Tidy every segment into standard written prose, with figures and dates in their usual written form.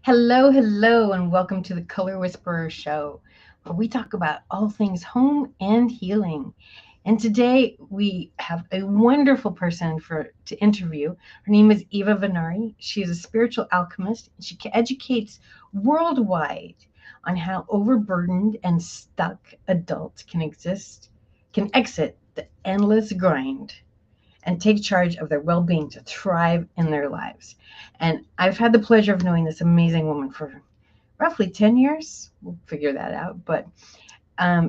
Hello, hello, and welcome to the Color Whisperer Show, where we talk about all things home and healing. And today we have a wonderful person to interview. Her name is Eva Venari. She is a spiritual alchemist, and she educates worldwide on how overburdened and stuck adults can exit the endless grind and take charge of their well being to thrive in their lives. And I've had the pleasure of knowing this amazing woman for roughly 10 years. We'll figure that out. But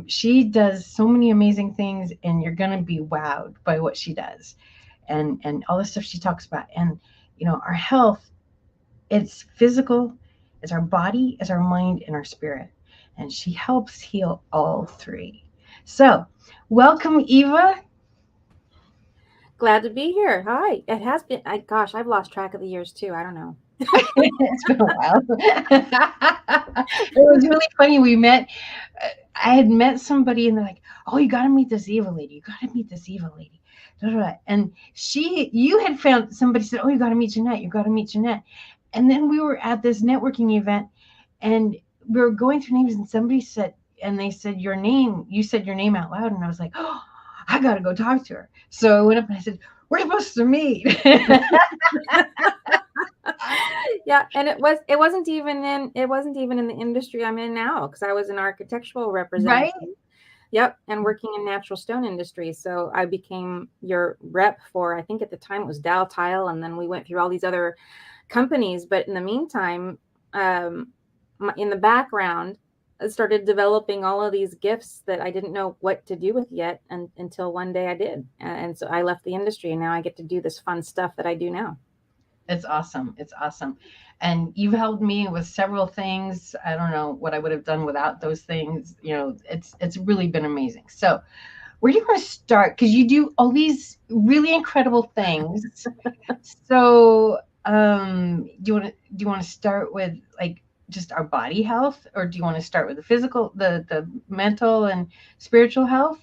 she does so many amazing things, and you're going to be wowed by what she does and all the stuff she talks about. And, our health, it's physical, it's our body, it's our mind, and our spirit. And she helps heal all three. So, welcome, Eva. Glad to be here. Hi. It has been, gosh, I've lost track of the years too. I don't know. It's been a while. It was really funny. I had met somebody and they're like, "Oh, you got to meet this Eva lady. You got to meet this Eva lady." Da, da, da. And you had found somebody said, "Oh, you got to meet Jeanette. You got to meet Jeanette." And then we were at this networking event and we were going through names and they said your name, you said your name out loud. And I was like, "Oh, I got to go talk to her." So I went up and I said, "We're supposed to meet." Yeah, and it wasn't even in the industry I'm in now because I was an architectural representative. Right? Yep, and working in natural stone industry. So I became your rep for, I think at the time it was Dow Tile, and then we went through all these other companies. But in the meantime, in the background, I started developing all of these gifts that I didn't know what to do with yet, until one day I did. And so I left the industry, and now I get to do this fun stuff that I do now. It's awesome. It's awesome. And you've helped me with several things. I don't know what I would have done without those things. It's really been amazing. So, where do you want to start? Because you do all these really incredible things. So, do you want to start with like just our body health, or do you want to start with the physical, the mental and spiritual health?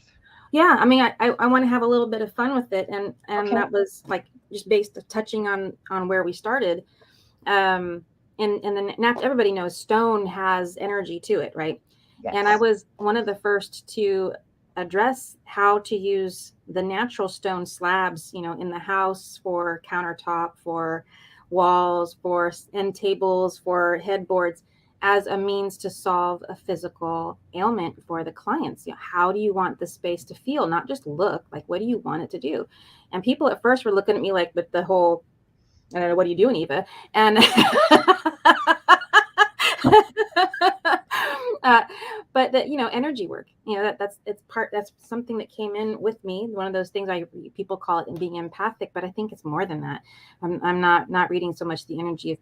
Yeah, I mean, I want to have a little bit of fun with it, and Okay. that was like just based touching on where we started. And then everybody knows stone has energy to it, right? And I Yes. was one of the first to address how to use the natural stone slabs, in the house for countertop, for walls, for end tables, for headboards, as a means to solve a physical ailment for the clients. How do you want the space to feel? Not just look, like what do you want it to do? And people at first were looking at me like with the whole, I don't know, what are you doing, Eva? And uh, but that, energy work, that's something that came in with me. One of those things people call it being empathic, but I think it's more than that. I'm not reading so much the energy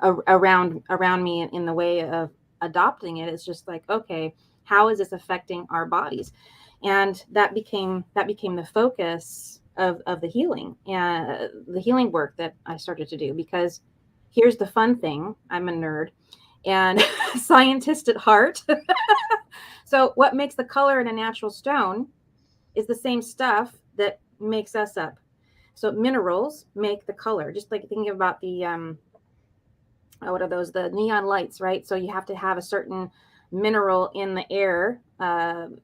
around me in the way of adopting it. It's just like, okay, how is this affecting our bodies? And that became the focus of the healing and the healing work that I started to do. Because here's the fun thing: I'm a nerd and scientist at heart. So what makes the color in a natural stone is the same stuff that makes us up. So minerals make the color. Just like thinking about the what are those, the neon lights, right? So you have to have a certain mineral in the air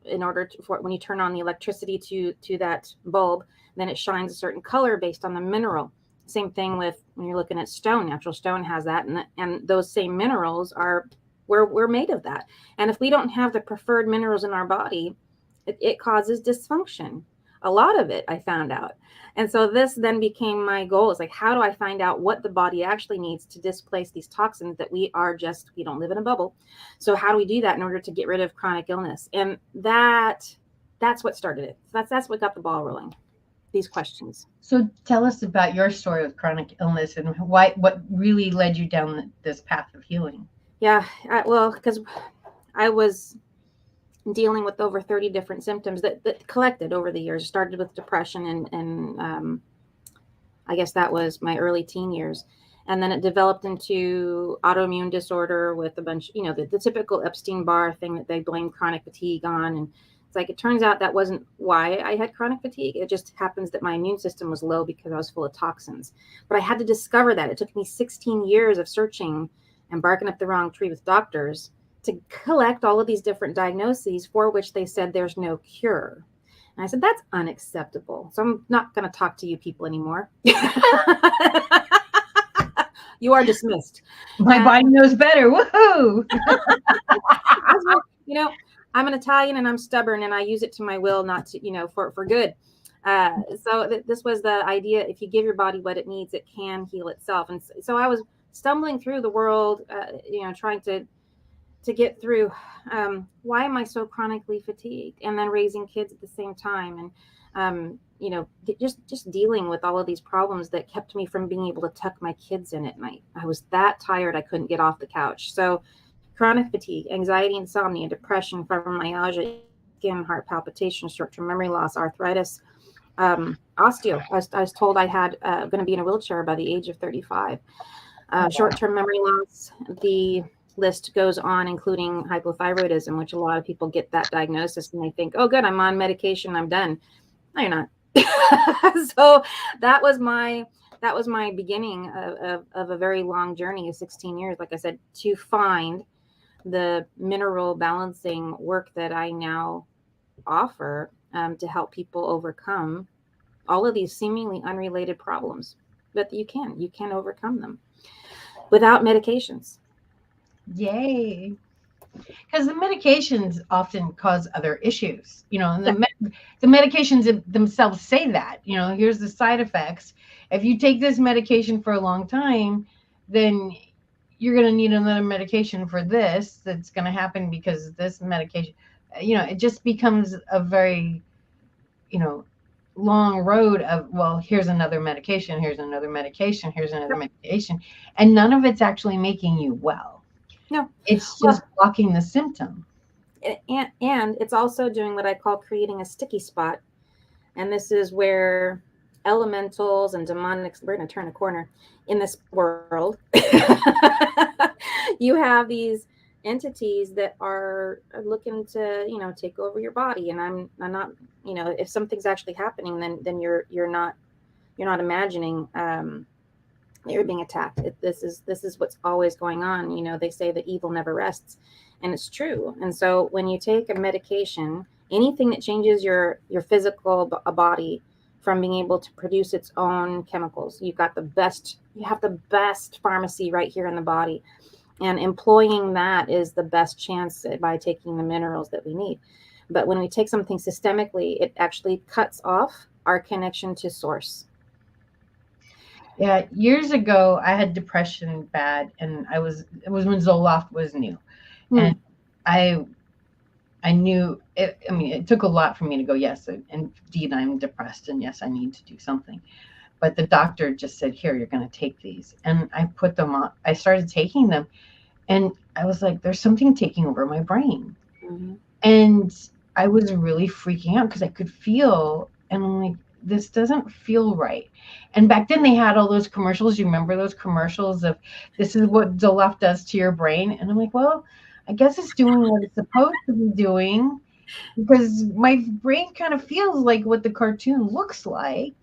in order for when you turn on the electricity to that bulb, then it shines a certain color based on the mineral. Same thing with when you're looking at stone. Natural stone has that, and those same minerals are, we're made of that. And if we don't have the preferred minerals in our body, it causes dysfunction. A lot of it, I found out. And so this then became my goal, is like, how do I find out what the body actually needs to displace these toxins that we don't live in a bubble. So how do we do that in order to get rid of chronic illness? And that's what started it. That's what got the ball rolling, these questions. So tell us about your story with chronic illness and what really led you down this path of healing. Yeah, well, because I was dealing with over 30 different symptoms that collected over the years. It started with depression, and I guess that was my early teen years. And then it developed into autoimmune disorder with a bunch, the typical Epstein-Barr thing that they blame chronic fatigue on, and It's like, it turns out that wasn't why I had chronic fatigue. It just happens that my immune system was low because I was full of toxins. But I had to discover that. It took me 16 years of searching and barking up the wrong tree with doctors to collect all of these different diagnoses for which they said there's no cure. And I said, that's unacceptable. So I'm not going to talk to you people anymore. You are dismissed. My body knows better. Woohoo! You know, I'm an Italian and I'm stubborn and I use it to my will, not to, you know, for good. This was the idea. If you give your body what it needs, it can heal itself. And so I was stumbling through the world, you know, trying to get through. Why am I so chronically fatigued? And then raising kids at the same time. And, you know, just dealing with all of these problems that kept me from being able to tuck my kids in at night. I was that tired. I couldn't get off the couch. So chronic fatigue, anxiety, insomnia, depression, fibromyalgia, skin, heart palpitations, short-term memory loss, arthritis, osteo. I was told I had going to be in a wheelchair by the age of 35. Short-term memory loss, the list goes on, including hypothyroidism, which a lot of people get that diagnosis and they think, oh, good, I'm on medication, I'm done. No, you're not. So that was my beginning of a very long journey of 16 years, like I said, to find the mineral balancing work that I now offer to help people overcome all of these seemingly unrelated problems. But you can overcome them without medications. Yay. Because the medications often cause other issues, you know, and the medications themselves say that, you know, here's the side effects. If you take this medication for a long time, then you're going to need another medication for this. That's going to happen because this medication, you know, it just becomes a very, you know, long road of, well, here's another medication, here's another medication, here's another medication. And none of it's actually making you well. No, it's just blocking the symptom. And it's also doing what I call creating a sticky spot. And this is where elementals and demonics, we're going to turn a corner in this world. You have these entities that are looking to, you know, take over your body. And I'm not, you know, if something's actually happening, then you're not imagining you're being attacked. This is what's always going on. You know, they say that evil never rests, and it's true. And so when you take a medication, anything that changes your physical body from being able to produce its own chemicals, you have the best pharmacy right here in the body. And employing that is the best chance by taking the minerals that we need. But when we take something systemically, it actually cuts off our connection to source. Yeah, years ago I had depression bad, and it was when Zoloft was new, and I knew it. I mean, it took a lot for me to go, yes, indeed I'm depressed, and yes, I need to do something. But the doctor just said, here, you're going to take these, and I put them on. I started taking them, and I was like, there's something taking over my brain, and I was really freaking out because I could feel, and I'm like, this doesn't feel right. And back then they had all those commercials. You remember those commercials of, this is what Zoloft does to your brain? And I'm like, well, I guess it's doing what it's supposed to be doing, because my brain kind of feels like what the cartoon looks like.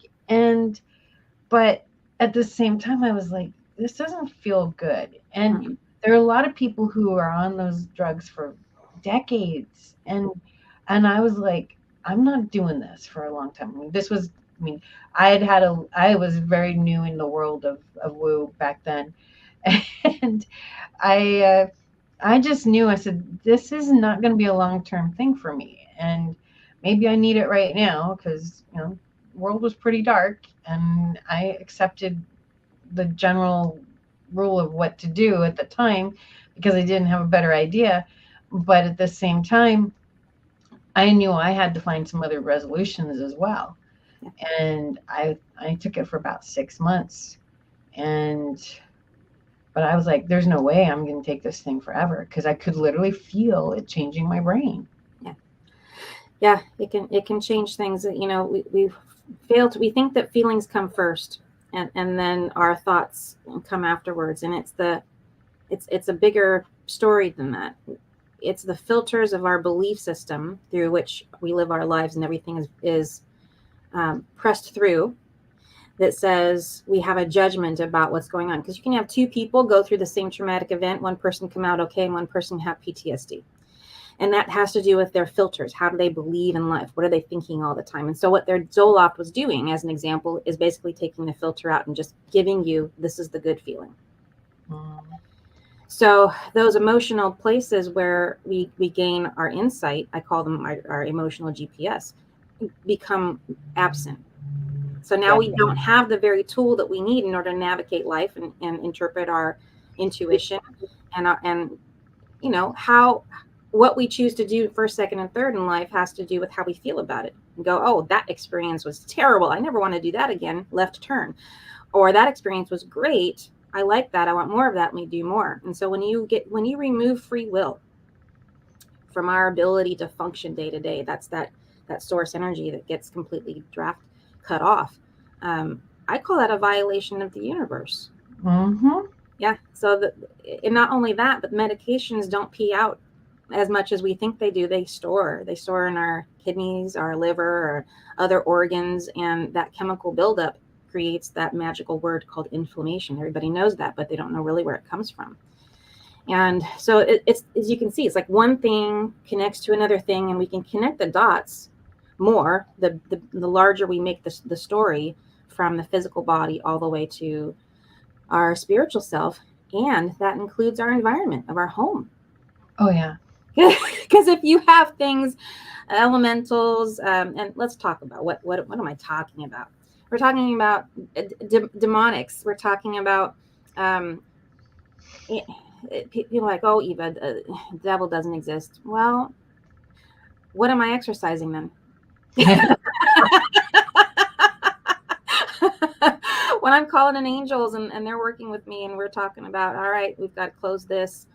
But at the same time, I was like, this doesn't feel good. And there are a lot of people who are on those drugs for decades. And I was like, I'm not doing this for a long time. I mean, I was very new in the world of woo back then. And I just knew, I said, this is not going to be a long-term thing for me. And maybe I need it right now because, you know, the world was pretty dark, and I accepted the general rule of what to do at the time because I didn't have a better idea. But at the same time, I knew I had to find some other resolutions as well. And I took it for about 6 months. But I was like, there's no way I'm going to take this thing forever, because I could literally feel it changing my brain. Yeah, it can change things. You know, we think that feelings come first, and then our thoughts come afterwards. And it's a bigger story than that. it's the filters of our belief system through which we live our lives, and everything is pressed through, that says we have a judgment about what's going on. Because you can have two people go through the same traumatic event, one person come out okay and one person have PTSD. And that has to do with their filters. How do they believe in life? What are they thinking all the time? And so what their Zoloft was doing, as an example, is basically taking the filter out and just giving you, this is the good feeling. So those emotional places where we gain our insight, I call them our emotional GPS, become absent. So now we don't have the very tool that we need in order to navigate life and interpret our intuition and you know, how what we choose to do first, second, and third in life has to do with how we feel about it. And go, oh, that experience was terrible. I never want to do that again. Left turn. Or that experience was great. I like that. I want more of that. Let me do more. And so when you remove free will from our ability to function day to day, that's that source energy that gets completely cut off. I call that a violation of the universe. Mm-hmm. Yeah. So and not only that, but medications don't pee out as much as we think they do. They store in our kidneys, our liver, or other organs, and that chemical buildup creates that magical word called inflammation. Everybody knows that, but they don't know really where it comes from. And so it's, as you can see, it's like one thing connects to another thing, and we can connect the dots more the larger we make the story, from the physical body all the way to our spiritual self, and that includes our environment of our home. Oh yeah. Because if you have things, elementals, and let's talk about what am I talking about? We're talking about demonics. We're talking about people are like, oh, Eva, the devil doesn't exist. Well, what am I exercising then? When I'm calling in angels and they're working with me and we're talking about, all right, we've got to close this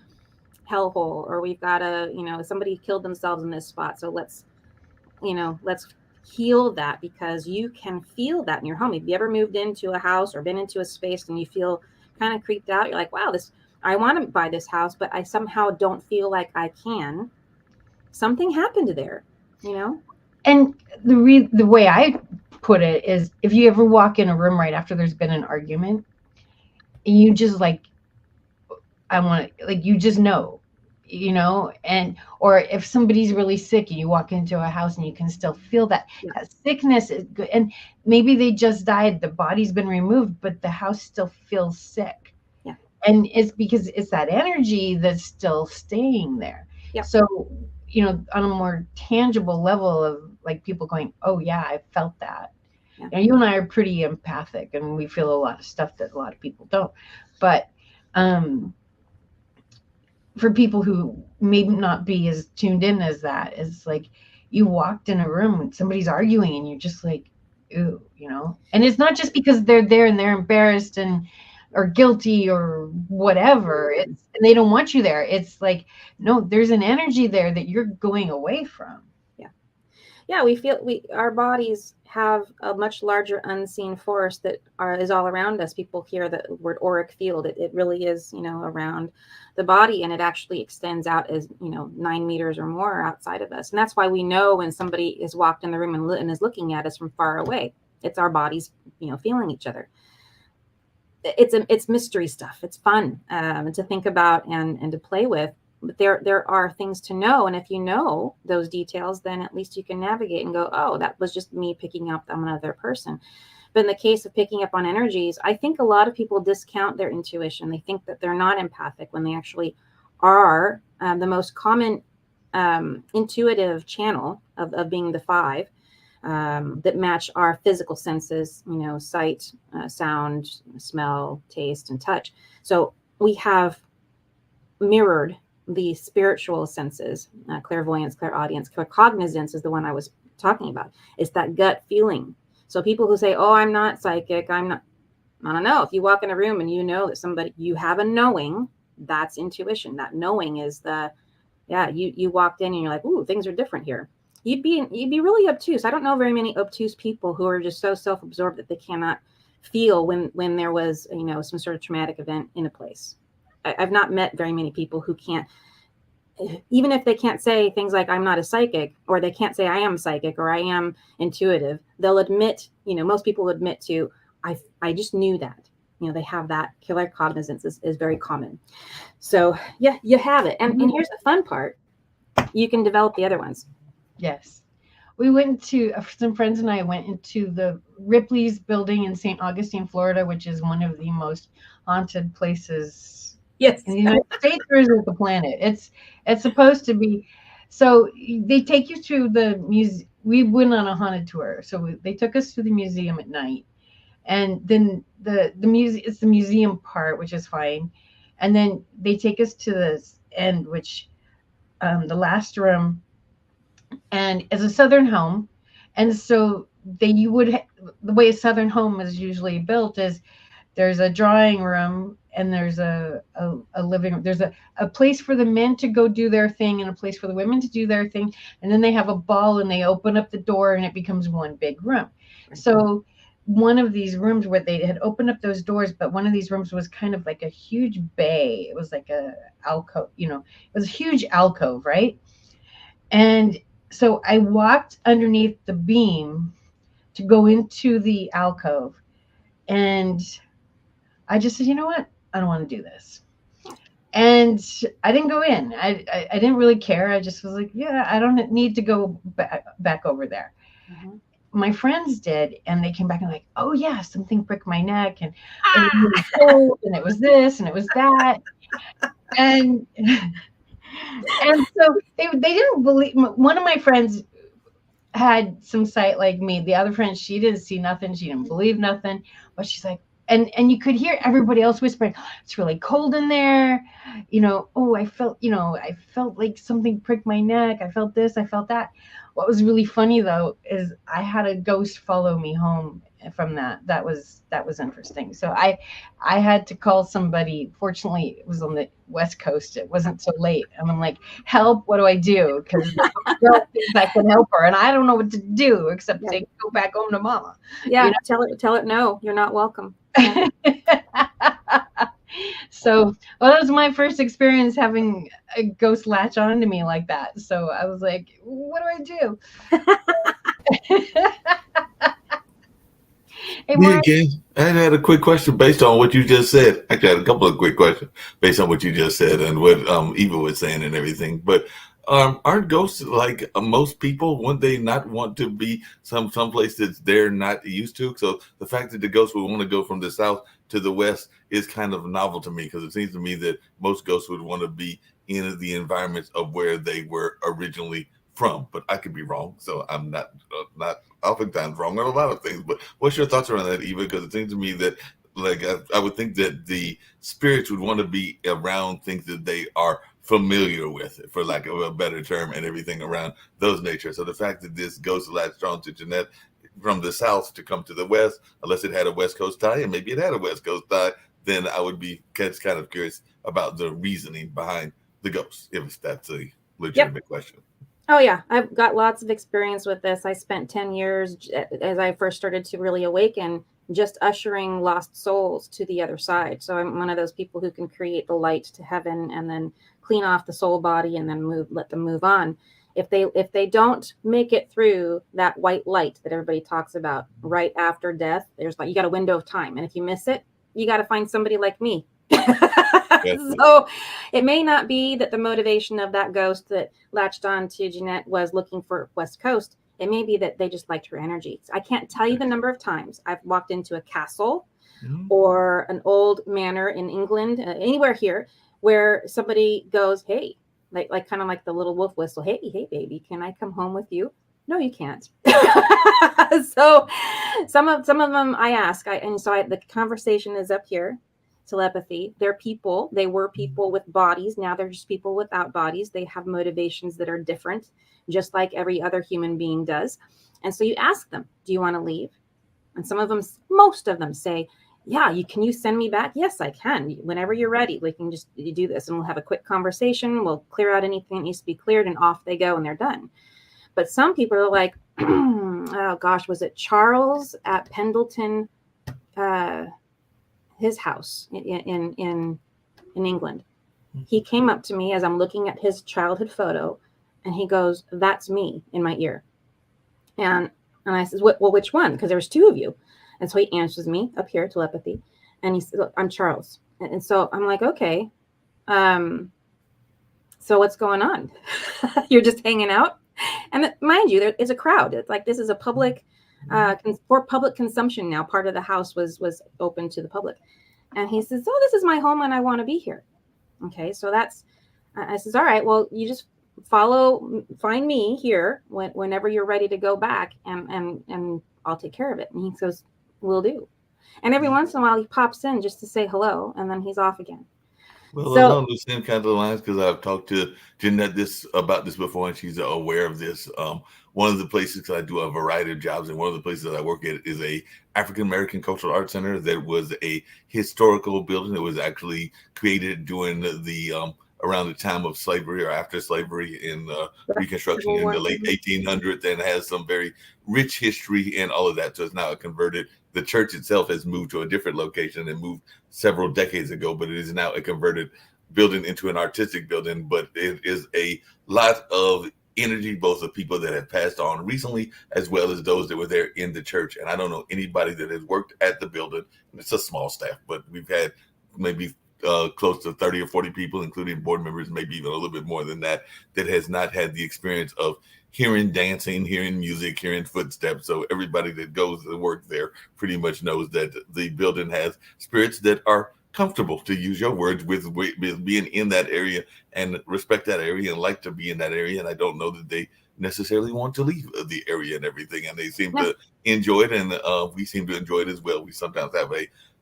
hellhole, or we've got to, somebody killed themselves in this spot. So let's heal that, because you can feel that in your home. If you ever moved into a house or been into a space and you feel kind of creeped out, you're like, wow, I want to buy this house, but I somehow don't feel like I can. Something happened there, And the way I put it is, if you ever walk in a room right after there's been an argument, and you just like, I want to, like, you just know, and or if somebody's really sick and you walk into a house and you can still feel that sickness is good, and maybe they just died, the body's been removed, but the house still feels sick. Yeah. And it's because it's that energy that's still staying there. Yeah. So, on a more tangible level of like people going, oh yeah, I felt that. Yeah. And you and I are pretty empathic, and we feel a lot of stuff that a lot of people don't. But for people who may not be as tuned in as that, it's like you walked in a room and somebody's arguing and you're just like, ooh, and it's not just because they're there and they're embarrassed or guilty or whatever, and they don't want you there. It's like, no, there's an energy there that you're going away from. Yeah, we feel our bodies have a much larger unseen force that is all around us. People hear the word auric field. It really is, around the body, and it actually extends out as 9 meters or more outside of us. And that's why we know when somebody has walked in the room and is looking at us from far away. It's our bodies, feeling each other. It's mystery stuff. It's fun to think about and to play with. But there are things to know, and if you know those details, then at least you can navigate and go, oh, that was just me picking up on another person. But in the case of picking up on energies, I think a lot of people discount their intuition. They think that they're not empathic when they actually are. The most common intuitive channel of being the 5 that match our physical senses, sight, sound, smell, taste, and touch. So we have mirrored the spiritual senses, clairvoyance, clairaudience, claircognizance is the one I was talking about. It's that gut feeling. So people who say, oh, I'm not psychic, I don't know. If you walk in a room and you know that you have a knowing, that's intuition. That knowing is you walked in and you're like, ooh, things are different here. You'd be really obtuse. I don't know very many obtuse people who are just so self-absorbed that they cannot feel when there was, some sort of traumatic event in a place. I've not met very many people who can't even if they can't say things like I'm not a psychic, or they can't say I am psychic or I am intuitive, they'll admit, most people admit to, I just knew that. They have that claircognizance is very common. So yeah, you have it. And here's the fun part. You can develop the other ones. Yes. We went to, some friends and I went into the Ripley's building in St. Augustine, Florida, which is one of the most haunted places Yes. in the United States or is it the planet? It's supposed to be. So they take you to the museum. We went on a haunted tour. So they took us to the museum at night. And then the museum, it's the museum part, which is fine. And then they take us to the end, which the last room, and it's a southern home. And so the way a southern home is usually built is there's a drawing room and there's a living room. There's a place for the men to go do their thing and a place for the women to do their thing. And then they have a ball and they open up the door and it becomes one big room. So one of these rooms where they had opened up those doors, but one of these rooms was kind of like a huge bay. It was like a alcove, it was a huge alcove, right? And so I walked underneath the beam to go into the alcove. And I just said, you know what? I don't want to do this. And I didn't go in. I didn't really care. I just was like, yeah, I don't need to go back over there. Mm-hmm. My friends did, and they came back and like, oh yeah, something pricked my neck, and it was really cold, and it was this, and it was that, and so they didn't believe. One of my friends had some sight like me. The other friend, she didn't see nothing. She didn't believe nothing, but she's like, and you could hear everybody else whispering, it's really cold in there. Oh, I felt like something pricked my neck. I felt this, I felt that. What was really funny though, is I had a ghost follow me home from that. That was interesting. So I had to call somebody. Fortunately, it was on the West Coast. It wasn't so late. And I'm like, help, what do I do? Because the girl thinks I can help her and I don't know what to do except say, go back home to mama. Yeah, tell it no, you're not welcome. So, that was my first experience having a ghost latch onto me like that. So I was like, what do I do? Hey, I had a quick question based on what you just said. Actually, I had a couple of quick questions based on what you just said and what Eva was saying and everything. But aren't ghosts like most people? Wouldn't they not want to be someplace that they're not used to? So the fact that the ghosts would want to go from the south to the west is kind of novel to me, because it seems to me that most ghosts would want to be in the environments of where they were originally from, but I could be wrong. So I'm not oftentimes wrong on a lot of things. But what's your thoughts around that, Eva? Because it seems to me that like I would think that the spirits would want to be around things that they are familiar with, for lack of a better term, and everything around those nature. So the fact that this ghost latched on to Jeanette from the south to come to the west, unless it had a West Coast tie, and maybe it had a West Coast tie, then I would be kind of curious about the reasoning behind the ghost, if that's a legitimate question. Oh yeah, I've got lots of experience with this. I spent 10 years as I first started to really awaken, just ushering lost souls to the other side. So I'm one of those people who can create the light to heaven and then clean off the soul body and then let them move on. If they don't make it through that white light that everybody talks about right after death, there's like, you got a window of time. And if you miss it, you got to find somebody like me. So it may not be that the motivation of that ghost that latched on to Jeanette was looking for West Coast. It may be that they just liked her energy. I can't tell you the number of times I've walked into a castle or an old manor in England, anywhere here, where somebody goes, hey, like kind of like the little wolf whistle. Hey, baby, can I come home with you? No, you can't. So some of them I ask, the conversation is up here. Telepathy. They're people. They were people with bodies. Now they're just people without bodies. They have motivations that are different, just like every other human being does. And so you ask them, do you want to leave? And most of them say, yeah, can you send me back? Yes, I can. Whenever you're ready, we can just do this and we'll have a quick conversation. We'll clear out anything that needs to be cleared and off they go and they're done. But some people are like, oh gosh, was it Charles at Pendleton, his house in England? he came up to me as I'm looking at his childhood photo, and he goes, "That's me," in my ear. And I said, "Well, which one? Because there was two of you." And so he answers me up here, telepathy. And he said, "I'm Charles." And so I'm like, "Okay. So what's going on? You're just hanging out?" And mind you, there is a crowd. It's like, this is a public, for public consumption now. Part of the house was open to the public. And he says, "Oh, this is my home and I want to be here." Okay, so I says, "All right, well, you just find me here whenever you're ready to go back, and I'll take care of it." And he goes, "Will do." And every once in a while he pops in just to say hello, and then he's off again. Well, So along the same kind of lines, because I've talked to Jeanette about this before, and she's aware of this. One of the places, because I do a variety of jobs, and one of the places I work at is a African American Cultural Arts Center that was a historical building that was actually created during the around the time of slavery or after slavery in Reconstruction in the late 1800s, and has some very rich history and all of that. So it's now converted. The church itself has moved to a different location and moved several decades ago, but it is now a converted building into an artistic building. But it is a lot of energy, both of people that have passed on recently, as well as those that were there in the church. And I don't know anybody that has worked at the building. It's a small staff, but we've had maybe close to 30 or 40 people, including board members, maybe even a little bit more than that, that has not had the experience of hearing dancing, hearing music, hearing footsteps. So everybody that goes to work there pretty much knows that the building has spirits that are comfortable, to use your words, with being in that area and respect that area and like to be in that area. And I don't know that they necessarily want to leave the area and everything. And they seem to enjoy it. And we seem to enjoy it as well. We sometimes have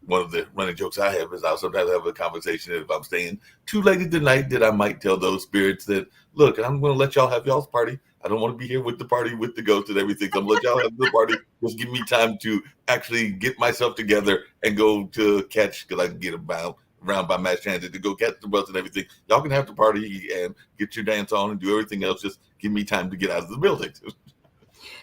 one of the running jokes I have is I'll sometimes have a conversation if I'm staying too late at the night that I might tell those spirits that, look, I'm going to let y'all have y'all's party. I don't want to be here with the party, with the ghost and everything. So I'm going to let y'all have the party. Just give me time to actually get myself together and go to catch, because I can get around by mass transit to go catch the bus and everything. Y'all can have the party and get your dance on and do everything else. Just give me time to get out of the building.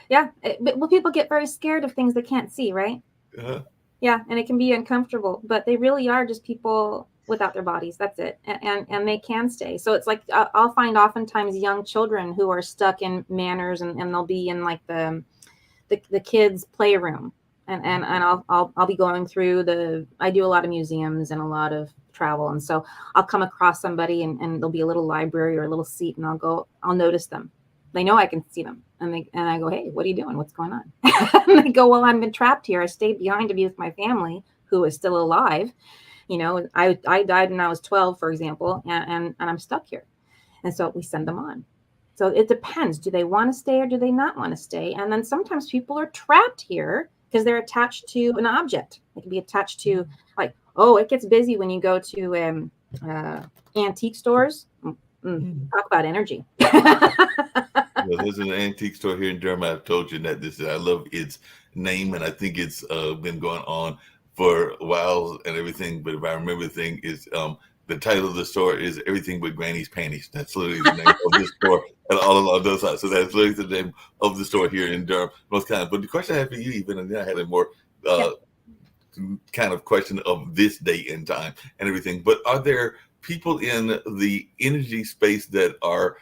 Yeah. Well, people get very scared of things they can't see, right? Uh-huh. Yeah. And it can be uncomfortable, but they really are just people without their bodies. That's it. And they can stay. So it's like, I'll find oftentimes young children who are stuck in manners, and they'll be in like the kids' playroom. And I'll be going through I do a lot of museums and a lot of travel. And so I'll come across somebody and there'll be a little library or a little seat, and I'll notice them. They know I can see them. And I go, "Hey, what are you doing? What's going on?" And they go, "Well, I've been trapped here. I stayed behind to be with my family who is still alive. You know, I died when I was 12, for example, and I'm stuck here." And so we send them on. So it depends. Do they want to stay or do they not want to stay? And then sometimes people are trapped here because they're attached to an object. They can be attached to, like, oh, it gets busy when you go to antique stores. Talk about energy. Well, there's an antique store here in Durham. I've told you that I love its name, and I think it's been going on for a while and everything. But if I remember the thing, is the title of the store is Everything But Granny's Panties. That's literally the name of the store, and all along those sides. So that's literally the name of the store here in Durham, North Carolina. But the question I had for you, even, and then I had a more kind of question of this day and time and everything. But are there people in the energy space that are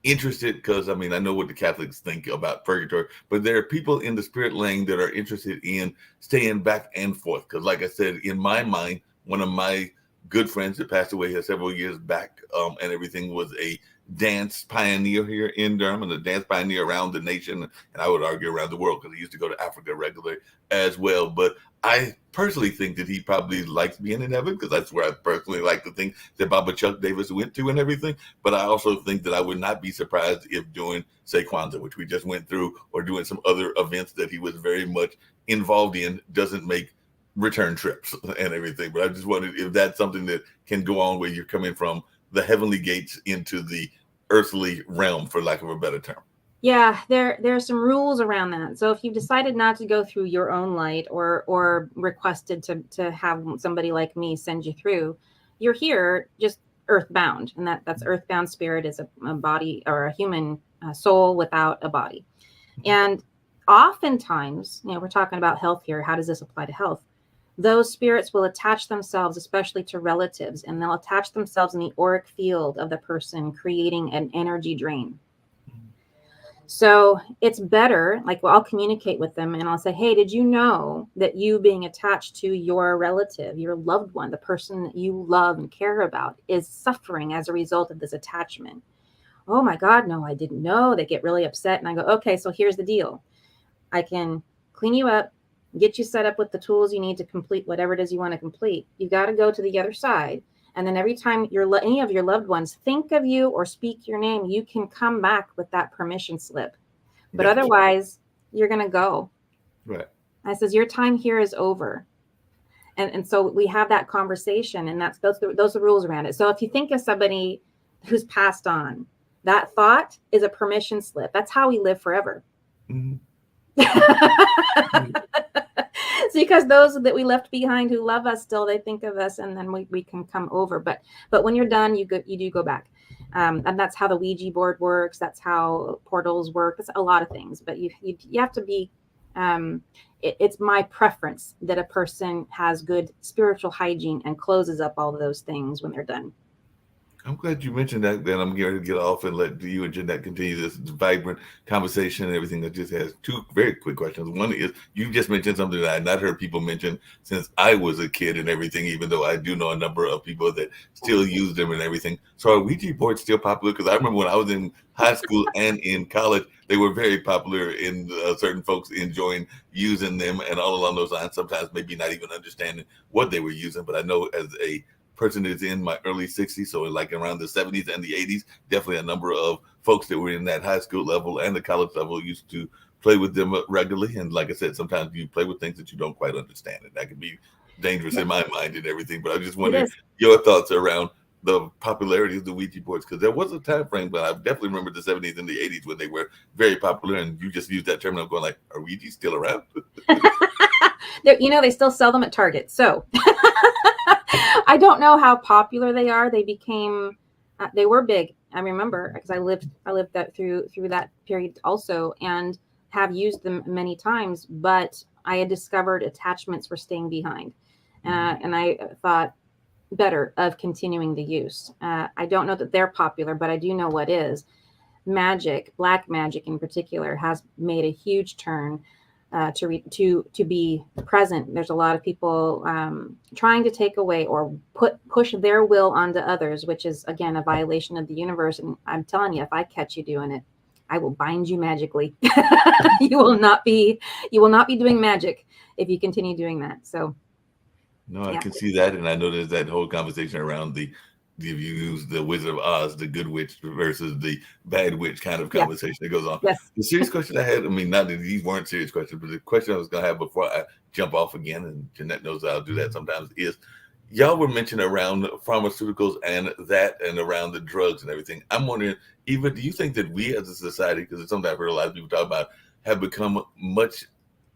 interested? Because I mean, I know what the Catholics think about purgatory, but there are people in the spirit lane that are interested in staying back and forth. Because, like I said, in my mind, one of my good friends that passed away here several years back and everything was a dance pioneer here in Durham, and a dance pioneer around the nation, and I would argue around the world, because he used to go to Africa regularly as well. But I personally think that he probably likes being in heaven, because that's where I personally like to think that Baba Chuck Davis went to and everything. But I also think that I would not be surprised if doing, say, Kwanzaa, which we just went through, or doing some other events that he was very much involved in, doesn't make return trips and everything. But I just wondered if that's something that can go on where you're coming from the heavenly gates into the earthly realm, for lack of a better term. Yeah, there are some rules around that. So if you've decided not to go through your own light, or requested to have somebody like me send you through, you're here just earthbound, and that's earthbound spirit is a body, or a human soul without a body. And oftentimes, we're talking about health here. How does this apply to health? those spirits will attach themselves, especially to relatives, and they'll attach themselves in the auric field of the person, creating an energy drain. So it's better, like, well, I'll communicate with them and I'll say, hey, did you know that you being attached to your relative, your loved one, the person that you love and care about, is suffering as a result of this attachment? Oh my God, no, I didn't know. They get really upset. And I go, okay, so here's the deal. I can clean you up, get you set up with the tools you need to complete whatever it is you want to complete. You got to go to the other side. And then every time any of your loved ones think of you or speak your name, you can come back with that permission slip. But otherwise, you're going to go. Right. I says, your time here is over. And so we have that conversation, and those are the rules around it. So if you think of somebody who's passed on, that thought is a permission slip. That's how we live forever. Mm-hmm. It's because those that we left behind who love us still, they think of us, and then we can come over. But when you're done, you do go back. And that's how the Ouija board works. That's how portals work. That's a lot of things. But you have to be, it's my preference that a person has good spiritual hygiene and closes up all of those things when they're done. I'm glad you mentioned that. Then I'm going to get off and let you and Jeanette continue this vibrant conversation and everything. That just has two very quick questions. One is, you just mentioned something that I had not heard people mention since I was a kid and everything, even though I do know a number of people that still use them and everything. So are Ouija boards still popular? Because I remember when I was in high school and in college, they were very popular in certain folks enjoying using them and all along those lines, sometimes maybe not even understanding what they were using. But I know as a person that's in my early 60s, so like around the 70s and the 80s, definitely a number of folks that were in that high school level and the college level used to play with them regularly. And like I said, sometimes you play with things that you don't quite understand, and that can be dangerous in my mind and everything. But I just wondered your thoughts around the popularity of the Ouija boards, because there was a time frame, but I definitely remember the 70s and the 80s when they were very popular, and you just used that term, and I'm going like, are Ouija still around? They still sell them at Target. So I don't know how popular they are. They became, they were big. I remember because I lived that through that period also, and have used them many times. But I had discovered attachments were staying behind, and I thought better of continuing the use. I don't know that they're popular, but I do know what is. Magic, black magic in particular, has made a huge turn to be present. There's a lot of people trying to take away or push their will onto others, which is again a violation of the universe. And I'm telling you, if I catch you doing it, I will bind you magically. You will not be doing magic if you continue doing that. So no, I can see that, and I know there's that whole conversation around if you use the Wizard of Oz, the good witch versus the bad witch kind of conversation that goes on. Yes. The serious question I had, I mean, not that these weren't serious questions, but the question I was going to have before I jump off again, and Jeanette knows I'll do that sometimes, is y'all were mentioning around pharmaceuticals and around the drugs and everything. I'm wondering, Eva, do you think that we as a society, because it's something I've heard a lot of people talk about, have become much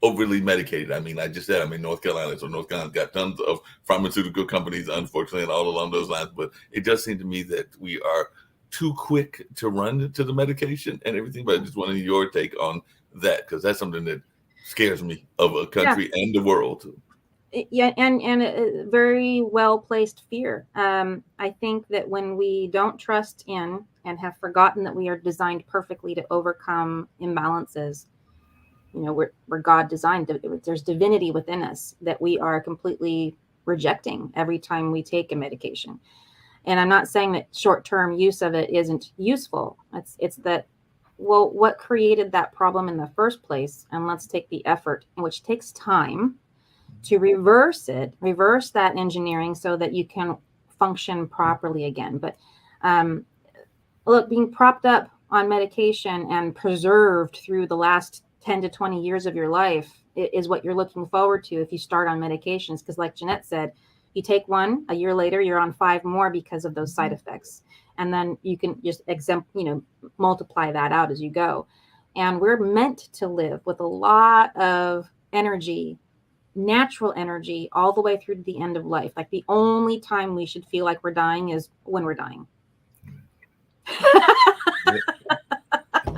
overly medicated? I mean, I just said I'm in North Carolina, so North Carolina's got tons of pharmaceutical companies, unfortunately, and all along those lines. But it does seem to me that we are too quick to run to the medication and everything. But I just wanted your take on that, because that's something that scares me of a country and the world. Yeah, and a very well placed fear. I think that when we don't trust in and have forgotten that we are designed perfectly to overcome imbalances, we're God designed. There's divinity within us that we are completely rejecting every time we take a medication. And I'm not saying that short-term use of it isn't useful. It's that, well, what created that problem in the first place? And let's take the effort, which takes time, to reverse that engineering so that you can function properly again. But look, being propped up on medication and preserved through the last 10 to 20 years of your life is what you're looking forward to if you start on medications. Because like Jeanette said, you take one, a year later, you're on 5 more because of those side effects. And then you can just multiply that out as you go. And we're meant to live with a lot of energy, natural energy, all the way through to the end of life. Like the only time we should feel like we're dying is when we're dying.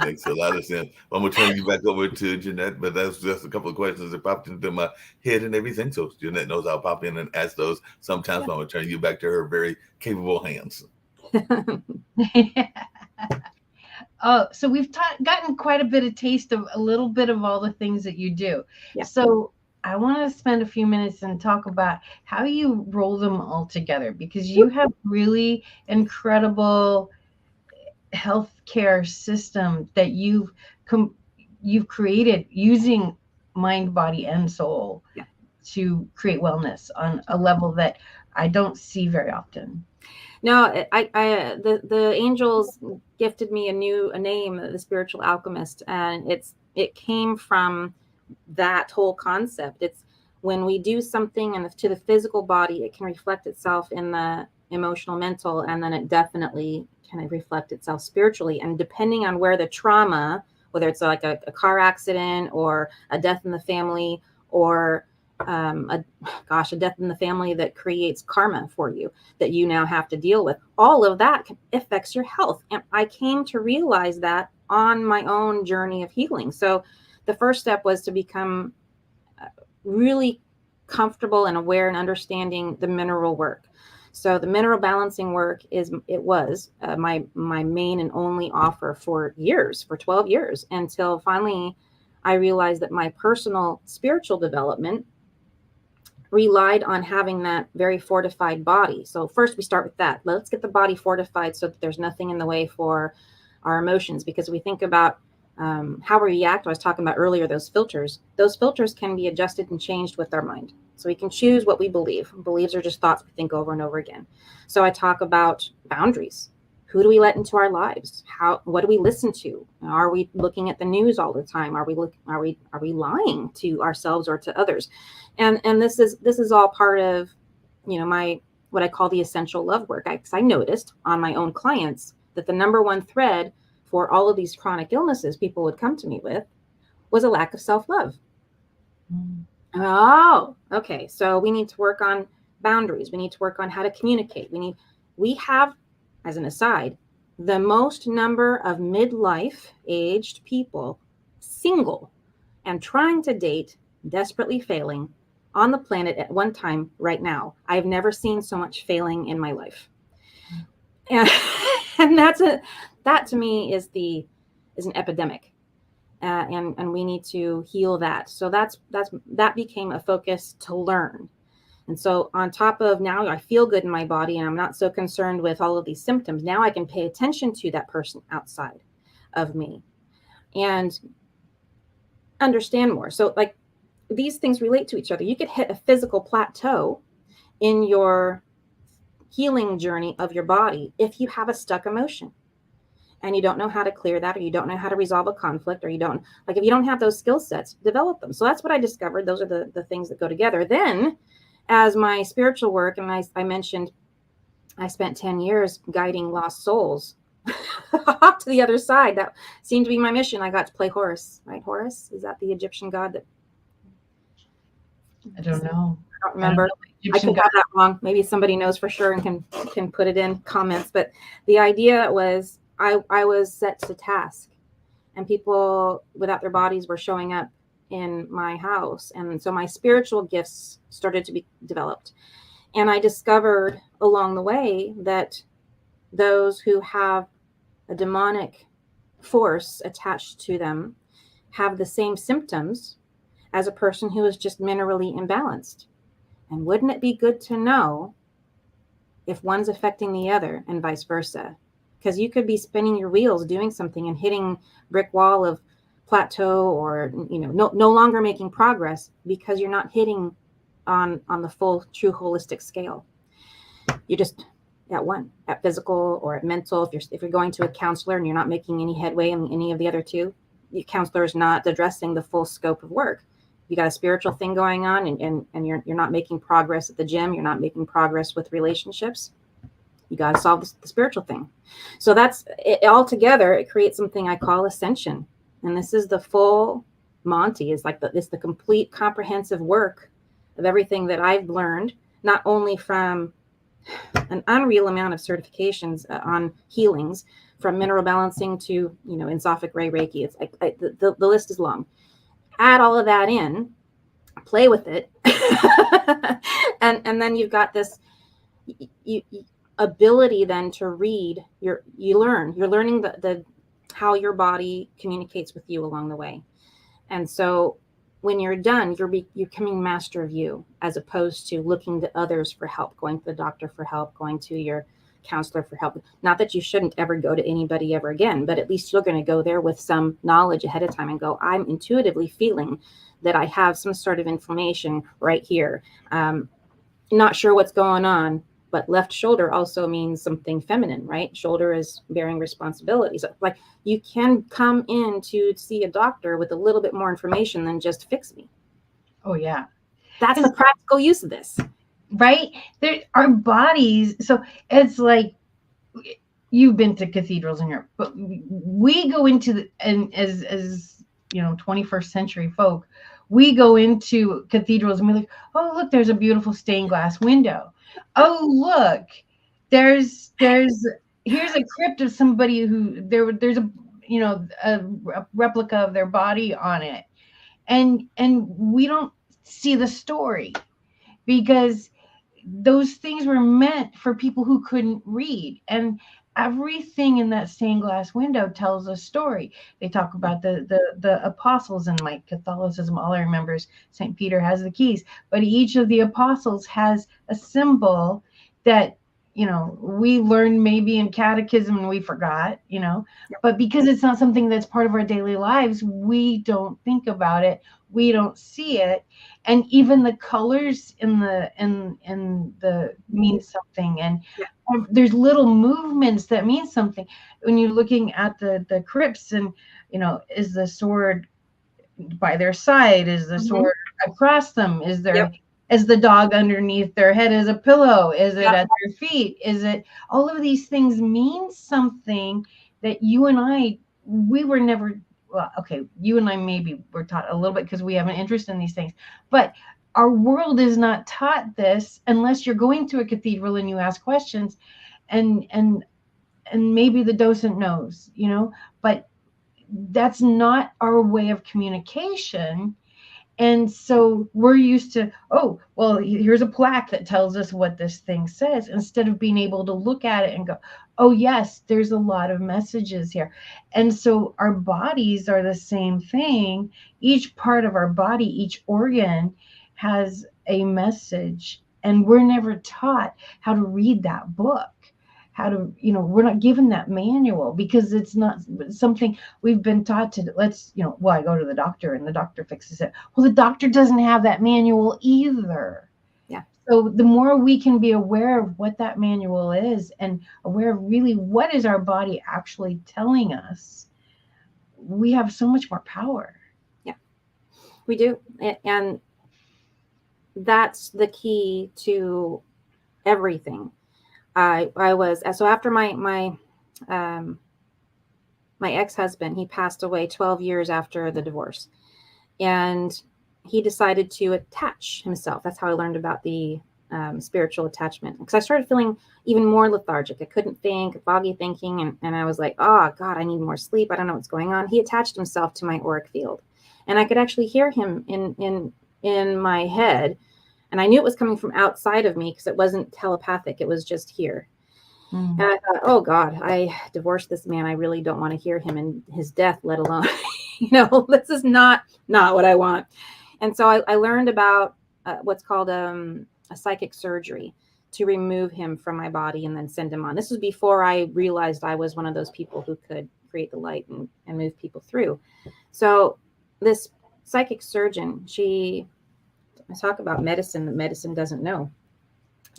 makes a lot of sense. I'm gonna turn you back over to Jeanette, but that's just a couple of questions that popped into my head and everything. So Jeanette knows I'll pop in and ask those sometimes. But I'm gonna turn you back to her very capable hands. Oh, so we've gotten quite a bit of taste of a little bit of all the things that you do. Yeah. So I want to spend a few minutes and talk about how you roll them all together, because you have really incredible healthcare system that you've created using mind, body, and soul to create wellness on a level that I don't see very often. No, the angels gifted me a name, the spiritual alchemist, and it came from that whole concept. It's when we do something and to the physical body, it can reflect itself in the emotional, mental, and then it definitely can reflect itself spiritually. And depending on where the trauma, whether it's like a car accident or a death in the family, or a death in the family that creates karma for you that you now have to deal with, all of that affects your health. And I came to realize that on my own journey of healing. So the first step was to become really comfortable and aware and understanding the mineral work. So the mineral balancing work was my main and only offer for 12 years, until finally I realized that my personal spiritual development relied on having that very fortified body. So first we start with that. Let's get the body fortified so that there's nothing in the way for our emotions, because we think about how we react. I was talking about earlier, those filters can be adjusted and changed with our mind. So we can choose what we believe. Beliefs are just thoughts we think over and over again. So I talk about boundaries. Who do we let into our lives? What do we listen to? Are we looking at the news all the time? Are we lying to ourselves or to others? And this is all part of, my, what I call the essential love work. I noticed on my own clients that the number one thread for all of these chronic illnesses people would come to me with was a lack of self-love. Mm. Oh, okay. So we need to work on boundaries. We need to work on how to communicate. We have, as an aside, the most number of midlife aged people single and trying to date, desperately failing on the planet at one time right now. I've never seen so much failing in my life. And that to me is an epidemic. And we need to heal that. So that became a focus to learn. And so on top of now I feel good in my body and I'm not so concerned with all of these symptoms. Now I can pay attention to that person outside of me and understand more. So like these things relate to each other. You could hit a physical plateau in your healing journey of your body if you have a stuck emotion and you don't know how to clear that, or you don't know how to resolve a conflict, or if you don't have those skill sets, develop them. So that's what I discovered. Those are the things that go together. Then as my spiritual work, and I mentioned, I spent 10 years guiding lost souls to the other side. That seemed to be my mission. I got to play Horus, right? Horus, is that the Egyptian god that? I don't know. I don't remember. I could have that wrong. Maybe somebody knows for sure and can put it in comments. But the idea was I was set to task, and people without their bodies were showing up in my house. And so my spiritual gifts started to be developed. And I discovered along the way that those who have a demonic force attached to them have the same symptoms as a person who is just minerally imbalanced. And wouldn't it be good to know if one's affecting the other and vice versa? Because you could be spinning your wheels doing something and hitting brick wall of plateau, or no longer making progress because you're not hitting on the full true holistic scale. You're just at physical or at mental. If you're going to a counselor and you're not making any headway in any of the other two, the counselor is not addressing the full scope of work. You got a spiritual thing going on and you're not making progress at the gym, you're not making progress with relationships. You got to solve the spiritual thing. So that's it. All together, it creates something I call ascension. And this is the full Monty. It's the complete comprehensive work of everything that I've learned, not only from an unreal amount of certifications on healings, from mineral balancing to, you know, Insophic Ray Reiki. It's like the list is long. Add all of that in, play with it. and then you've got this ability then to read. You're learning the how your body communicates with you along the way. And so when you're done, you're becoming master of you, as opposed to looking to others for help, going to the doctor for help, going to your counselor for help. Not that you shouldn't ever go to anybody ever again, but at least you're going to go there with some knowledge ahead of time and go, I'm intuitively feeling that I have some sort of inflammation right here. Not sure what's going on, but left shoulder also means something feminine, right? Shoulder is bearing responsibility. So like you can come in to see a doctor with a little bit more information than just fix me. Oh yeah. That's the practical use of this. Right? Our bodies. So it's like, you've been to cathedrals in Europe, but we go into and as you know, 21st century folk, we go into cathedrals and we're like, oh, look, there's a beautiful stained glass window. Oh, look, here's a crypt of somebody who there's a, you know, a replica of their body on it. And we don't see the story, because those things were meant for people who couldn't read. And everything in that stained glass window tells a story. They talk about the apostles, and like Catholicism, all I remember is St. Peter has the keys, but each of the apostles has a symbol that, you know, we learned maybe in catechism and we forgot, you know, but because it's not something that's part of our daily lives, we don't think about it. We don't see it. And even the colors in the mean something. And there's little movements that mean something. When you're looking at the crypts, and, you know, is the sword by their side? Is the sword across them? Is there, is the dog underneath their head as a pillow? Is it at their feet? Is it, all of these things mean something that you and I, we were never, well, okay, you and I maybe were taught a little bit because we have an interest in these things, but our world is not taught this unless you're going to a cathedral and you ask questions, and maybe the docent knows, you know, but that's not our way of communication. And so we're used to, oh, well, here's a plaque that tells us what this thing says, instead of being able to look at it and go, oh, yes, there's a lot of messages here. And so our bodies are the same thing. Each part of our body, each organ has a message, and we're never taught how to read that book. How to, you know, we're not given that manual, because it's not something we've been taught to. Let's, you know, well, I go to the doctor and the doctor fixes it. Well, the doctor doesn't have that manual either. Yeah. So the more we can be aware of what that manual is, and aware of really what is our body actually telling us, we have so much more power. Yeah, we do. And that's the key to everything. I was, so after my ex-husband, he passed away 12 years after the divorce, and he decided to attach himself. That's how I learned about the spiritual attachment, because I started feeling even more lethargic. I couldn't think, foggy thinking, and I was like, oh God, I need more sleep. I don't know what's going on. He attached himself to my auric field, and I could actually hear him in my head. And I knew it was coming from outside of me because it wasn't telepathic. It was just here. And I thought, oh God, I divorced this man. I really don't want to hear him in his death, let alone, you know, this is not what I want. And so I learned about what's called a psychic surgery to remove him from my body and then send him on. This was before I realized I was one of those people who could create the light and move people through. So this psychic surgeon, I talk about medicine that medicine doesn't know.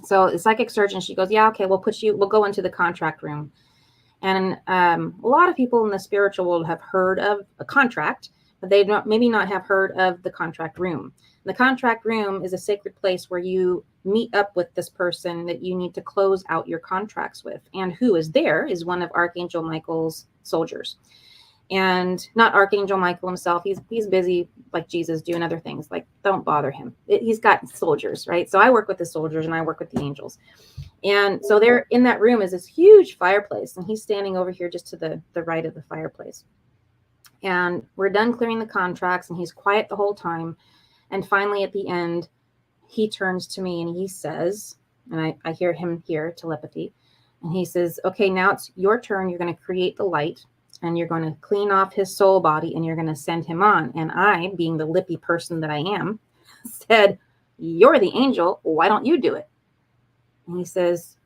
So the psychic surgeon, she goes, yeah, okay, we'll go into the contract room. And a lot of people in the spiritual world have heard of a contract, but they maybe not have heard of the contract room. The contract room is a sacred place where you meet up with this person that you need to close out your contracts with. And who is there is one of Archangel Michael's soldiers. And not Archangel Michael himself. He's busy like Jesus doing other things. Like, don't bother him. He's got soldiers, right? So I work with the soldiers and I work with the angels. And so there in that room is this huge fireplace, and he's standing over here just to the right of the fireplace. And we're done clearing the contracts, and he's quiet the whole time. And finally, at the end, he turns to me and he says, and I hear him here, telepathy, and he says, okay, now it's your turn. You're going to create the light, and you're going to clean off his soul body, and you're going to send him on. And I, being the lippy person that I am, said, you're the angel. Why don't you do it? And he says,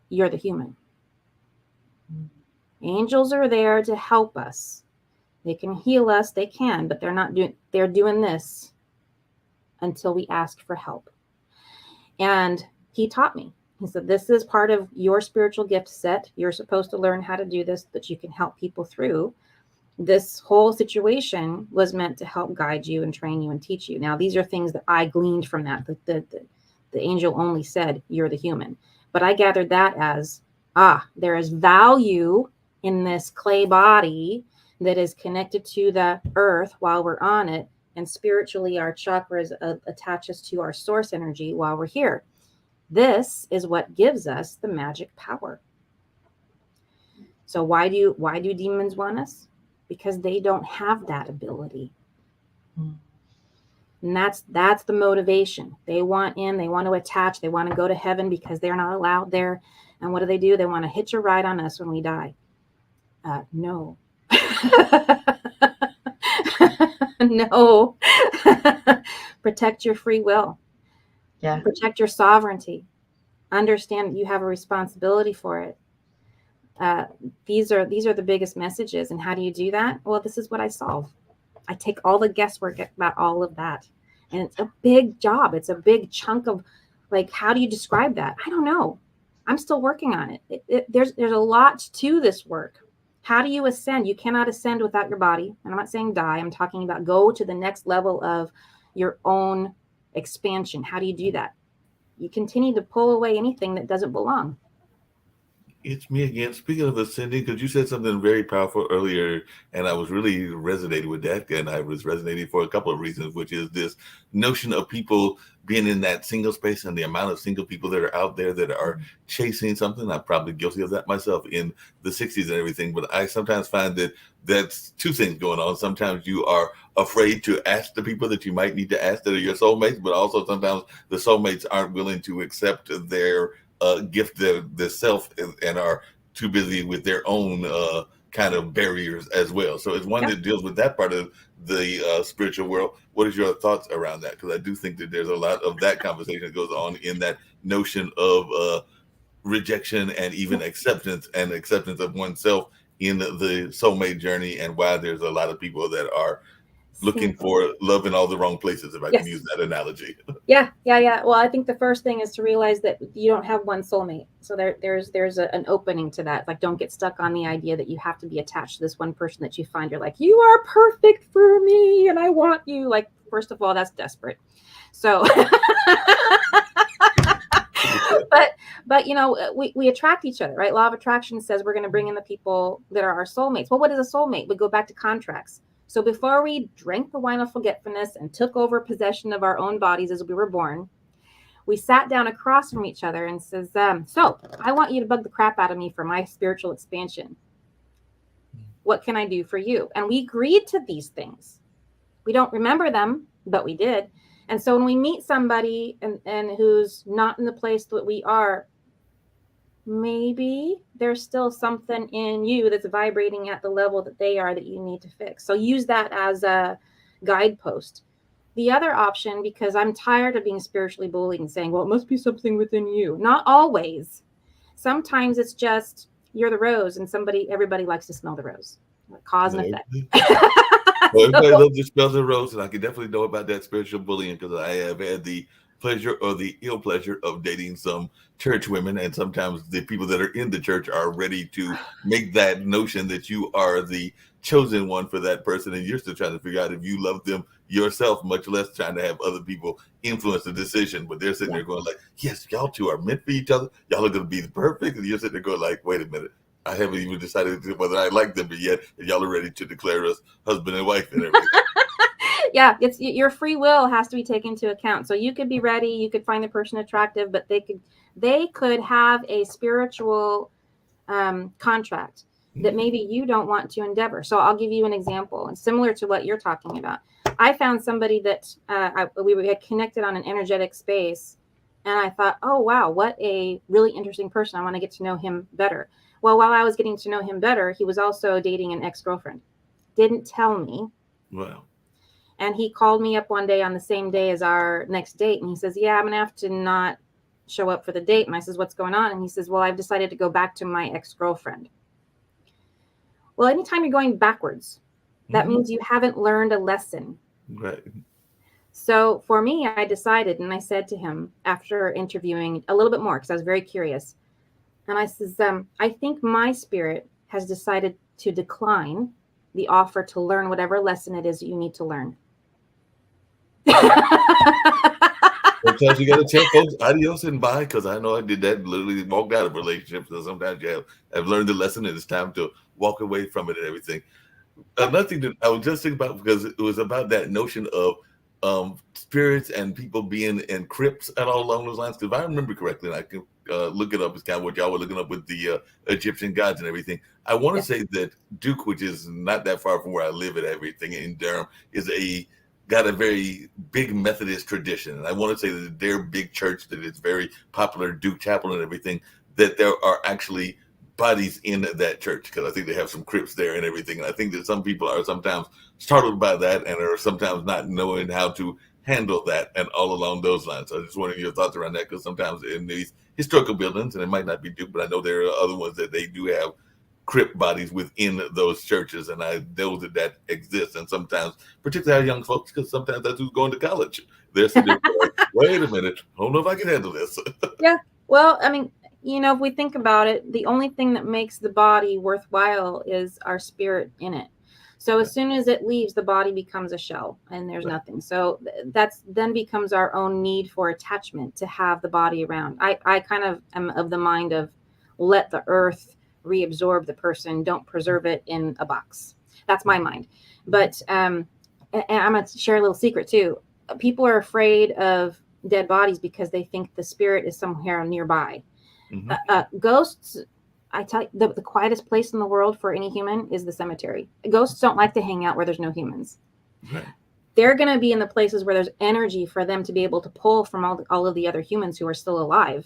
you're the human. Angels are there to help us. They can heal us. They can, but they're doing this until we ask for help. And he taught me. He said, this is part of your spiritual gift set. You're supposed to learn how to do this, that you can help people through. This whole situation was meant to help guide you and train you and teach you. Now, these are things that I gleaned from that. The angel only said, you're the human. But I gathered that as, there is value in this clay body that is connected to the earth while we're on it. And spiritually, our chakras attaches to our source energy while we're here. This is what gives us the magic power. So why do demons want us? Because they don't have that ability. And that's the motivation. They want in, they want to attach, they want to go to heaven because they're not allowed there. And what do? They want to hitch a ride on us when we die. No. No. Protect your free will. Yeah. Protect your sovereignty. Understand that you have a responsibility for it. These are the biggest messages. And how do you do that? Well, this is what I solve. I take all the guesswork about all of that. And it's a big job. It's a big chunk of, like, how do you describe that? I don't know. I'm still working on it. There's a lot to this work. How do you ascend? You cannot ascend without your body. And I'm not saying die. I'm talking about go to the next level of your own expansion. How do you do that? You continue to pull away anything that doesn't belong. It's me again. Speaking of ascending, because you said something very powerful earlier, and I was really resonating with that, and I was resonating for a couple of reasons, which is this notion of people being in that single space and the amount of single people that are out there that are chasing something. I'm probably guilty of that myself in the 60s and everything, but I sometimes find that that's two things going on. Sometimes you are afraid to ask the people that you might need to ask that are your soulmates, but also sometimes the soulmates aren't willing to accept their gift their self and are too busy with their own kind of barriers as well. So it's one that deals with that part of the spiritual world. What is your thoughts around that? Because I do think that there's a lot of that conversation that goes on in that notion of rejection and even acceptance of oneself in the soulmate journey, and why there's a lot of people that are looking for love in all the wrong places, if I can use that analogy. Yeah. Well, I think the first thing is to realize that you don't have one soulmate. So there's an opening to that. Like, don't get stuck on the idea that you have to be attached to this one person that you find. You're like, you are perfect for me and I want you. Like, first of all, that's desperate. So, but you know, we attract each other, right? Law of attraction says we're going to bring in the people that are our soulmates. Well, what is a soulmate? We go back to contracts. So before we drank the wine of forgetfulness and took over possession of our own bodies as we were born, we sat down across from each other and says, so I want you to bug the crap out of me for my spiritual expansion. What can I do for you? And we agreed to these things. We don't remember them, but we did. And so when we meet somebody and who's not in the place that we are, maybe there's still something in you that's vibrating at the level that they are that you need to fix. So use that as a guidepost. The other option, because I'm tired of being spiritually bullied and saying, well, it must be something within you. Not always. Sometimes it's just you're the rose and everybody likes to smell the rose. Cause and effect. Well, everybody loves to smell the rose, and I can definitely know about that spiritual bullying because I have had the pleasure or the ill pleasure of dating some church women, and sometimes the people that are in the church are ready to make that notion that you are the chosen one for that person, and you're still trying to figure out if you love them yourself, much less trying to have other people influence the decision. But they're sitting there going like, yes, y'all two are meant for each other, y'all are going to be perfect, and you're sitting there going like, wait a minute, I haven't even decided whether I like them yet, and y'all are ready to declare us husband and wife and everything. Yeah, it's your free will has to be taken into account. So you could be ready, you could find the person attractive, but they could have a spiritual contract that maybe you don't want to endeavor. So I'll give you an example, and similar to what you're talking about. I found somebody that we had connected on an energetic space, and I thought, oh wow, what a really interesting person. I want to get to know him better. Well, while I was getting to know him better, he was also dating an ex-girlfriend. Didn't tell me. Wow. And he called me up one day on the same day as our next date, and he says, yeah, I'm gonna have to not show up for the date. And I says, what's going on? And he says, well, I've decided to go back to my ex-girlfriend. Well, anytime you're going backwards, that means you haven't learned a lesson. Right. So for me, I decided, and I said to him after interviewing a little bit more, because I was very curious, and I says, I think my spirit has decided to decline the offer to learn whatever lesson it is that you need to learn. Sometimes you got to tell folks adios and bye, because I know I did that, literally walked out of relationships. So sometimes you have learned the lesson, and it's time to walk away from it and everything. Another thing that I was just thinking about, because it was about that notion of spirits and people being in crypts and all along those lines. Because if I remember correctly, and I can look it up, it's kind of what y'all were looking up with the Egyptian gods and everything. I want to say that Duke, which is not that far from where I live and everything in Durham, got a very big Methodist tradition. And I want to say that their big church that is very popular, Duke Chapel and everything, that there are actually bodies in that church, because I think they have some crypts there and everything. And I think that some people are sometimes startled by that and are sometimes not knowing how to handle that and all along those lines. So I just wondering your thoughts around that, because sometimes in these historical buildings, and it might not be Duke, but I know there are other ones that they do have crypt bodies within those churches, and I know that exists. And sometimes, particularly our young folks, because sometimes that's who's going to college. They're sitting there like, wait a minute, I don't know if I can handle this. Yeah. Well, I mean, if we think about it, the only thing that makes the body worthwhile is our spirit in it. So as soon as it leaves, the body becomes a shell and there's nothing. So that's then becomes our own need for attachment to have the body around. I kind of am of the mind of let the earth reabsorb the person, don't preserve it in a box. That's my mind. But and I'm going to share a little secret too. People are afraid of dead bodies because they think the spirit is somewhere nearby. Ghosts, I tell you, the quietest place in the world for any human is the cemetery. Ghosts don't like to hang out where there's no humans. Right. They're going to be in the places where there's energy for them to be able to pull from all of the other humans who are still alive,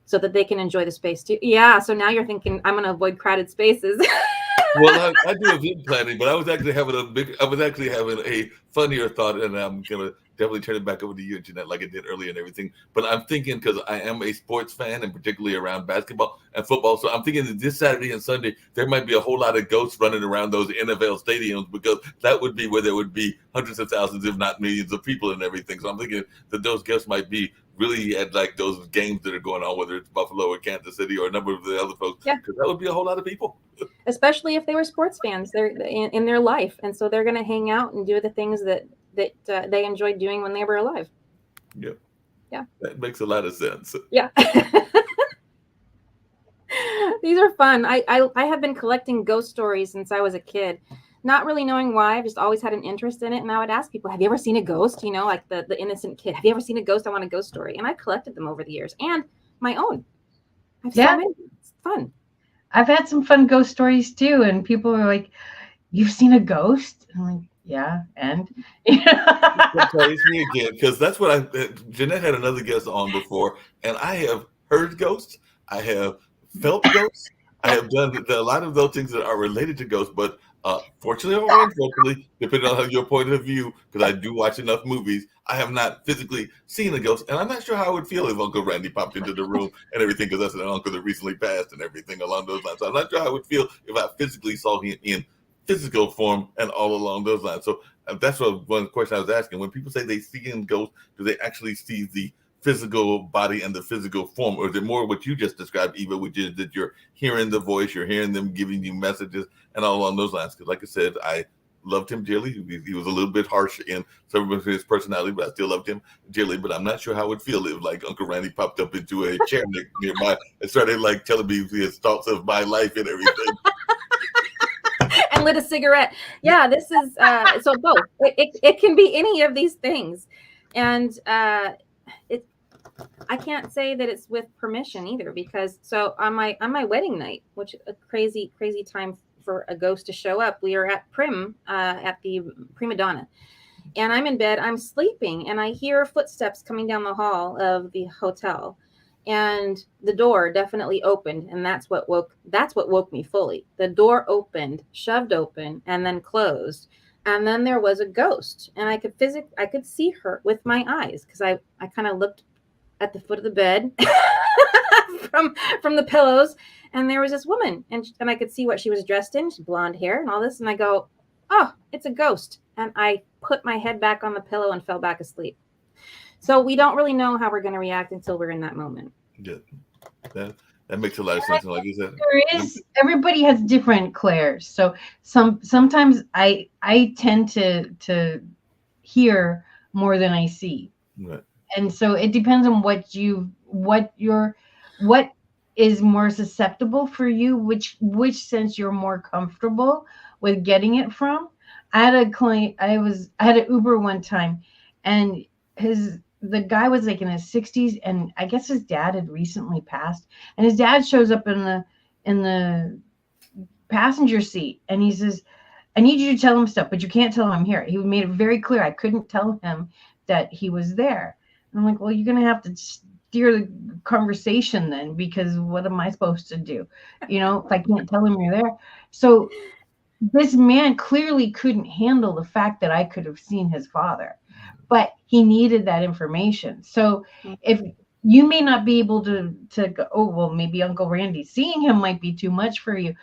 so that they can enjoy the space too. Yeah. So now you're thinking, I'm going to avoid crowded spaces. Well, I do event planning, but I was actually having a funnier thought, and I'm gonna definitely turn it back over to you, Jeanette, like I did earlier and everything. But I'm thinking, because I am a sports fan, and particularly around basketball and football, so I'm thinking that this Saturday and Sunday there might be a whole lot of ghosts running around those NFL stadiums, because that would be where there would be hundreds of thousands, if not millions, of people and everything. So I'm thinking that those ghosts might be really at like those games that are going on, whether it's Buffalo or Kansas City or a number of the other folks. Yeah, because that would be a whole lot of people. Especially if they were sports fans, they're in their life, and so they're going to hang out and do the things that they enjoyed doing when they were alive. Yeah, yeah, that makes a lot of sense. Yeah. These are fun. I have been collecting ghost stories since I was a kid, not really knowing why. I've just always had an interest in it, and I would ask people, have you ever seen a ghost? Like the innocent kid. Have you ever seen a ghost? I want a ghost story. And I collected them over the years, and my own. I've so many. It's fun. I've had some fun ghost stories too, and people are like, "You've seen a ghost?" I'm like, "Yeah," and Surprise me again, because that's what Jeanette had another guest on before, and I have heard ghosts, I have felt ghosts, I have done a lot of those things that are related to ghosts, but fortunately or unfortunately, depending on your point of view, because I do watch enough movies, I have not physically seen a ghost, and I'm not sure how I would feel if Uncle Randy popped into the room and everything, because that's an uncle that recently passed and everything along those lines. So I'm not sure how I would feel if I physically saw him in physical form and all along those lines. So that's one question I was asking. When people say they see in ghosts, do they actually see the physical body and the physical form, or is it more what you just described, Eva, which is that you're hearing the voice, you're hearing them giving you messages and all along those lines? Because like I said, I loved him dearly. He was a little bit harsh in some of his personality, but I still loved him dearly. But I'm not sure how it would feel if like Uncle Randy popped up into a chair nearby and started like telling me his thoughts of my life and everything. and lit a cigarette. Yeah, this is so both. It can be any of these things, and it. I can't say that it's with permission either, because so on my wedding night, which is a crazy time for a ghost to show up, we are at Prim at the Prima Donna, and I'm in bed, I'm sleeping, and I hear footsteps coming down the hall of the hotel, and the door definitely opened, and that's what woke me fully. The door opened, shoved open, and then closed. And then there was a ghost, and I could see her with my eyes, because I kind of looked at the foot of the bed from the pillows, and there was this woman, and I could see what she was dressed in. She had blonde hair and all this, and I go, oh, it's a ghost. And I put my head back on the pillow and fell back asleep. So we don't really know how we're going to react until we're in that moment. Yeah, that makes a lot of sense. Like you said, everybody has different clairs. So sometimes I tend to hear more than I see. Right. And so it depends on what is more susceptible for you, which sense you're more comfortable with getting it from. I had a client, I had an Uber one time, and the guy was like in his 60s, and I guess his dad had recently passed, and his dad shows up in the passenger seat, and he says, I need you to tell him stuff, but you can't tell him I'm here. He made it very clear I couldn't tell him that he was there. I'm like, well, you're going to have to steer the conversation then, because what am I supposed to do? If I can't tell him you're there. So this man clearly couldn't handle the fact that I could have seen his father, but he needed that information. So if you may not be able to go, oh, well, maybe Uncle Randy, seeing him might be too much for you.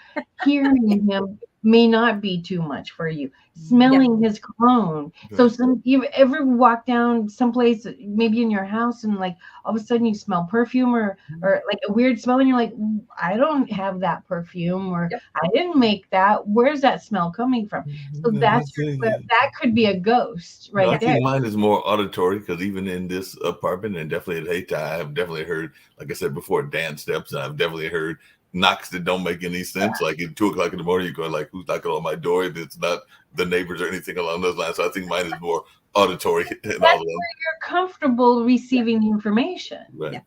Hearing him may not be too much for you. Smelling his cologne. So you've ever walked down someplace, maybe in your house, and like all of a sudden you smell perfume or like a weird smell, and you're like, I don't have that perfume, or I didn't make that. Where's that smell coming from? So that could be a ghost right there. I think mine is more auditory, because even in this apartment, and definitely at Hayti, I have definitely heard, like I said before, dance steps. I've definitely heard knocks that don't make any sense. Like at 2:00 in the morning, you're going like, who's knocking on my door? And it's not the neighbors or anything along those lines. So I think mine is more auditory. And that's where you're comfortable receiving the information. Right.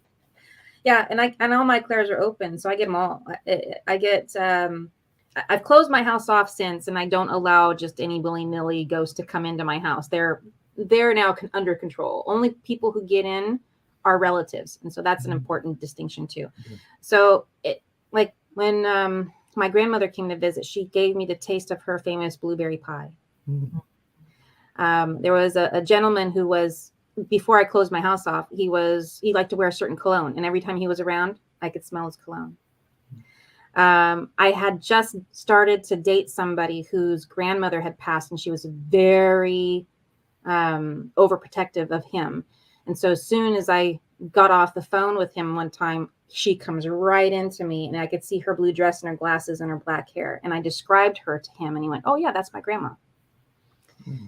Yeah. And all my clairs are open, so I get them all. I've closed my house off since, and I don't allow just any willy-nilly ghost to come into my house. They're now under control. Only people who get in are relatives, and so that's an important distinction too. So like when my grandmother came to visit, she gave me the taste of her famous blueberry pie. There was a gentleman who was, before I closed my house off, he liked to wear a certain cologne, and every time he was around, I could smell his cologne. I had just started to date somebody whose grandmother had passed, and she was very overprotective of him. And so as soon as I got off the phone with him one time, she comes right into me, and I could see her blue dress and her glasses and her black hair. And I described her to him, and he went, oh yeah, that's my grandma.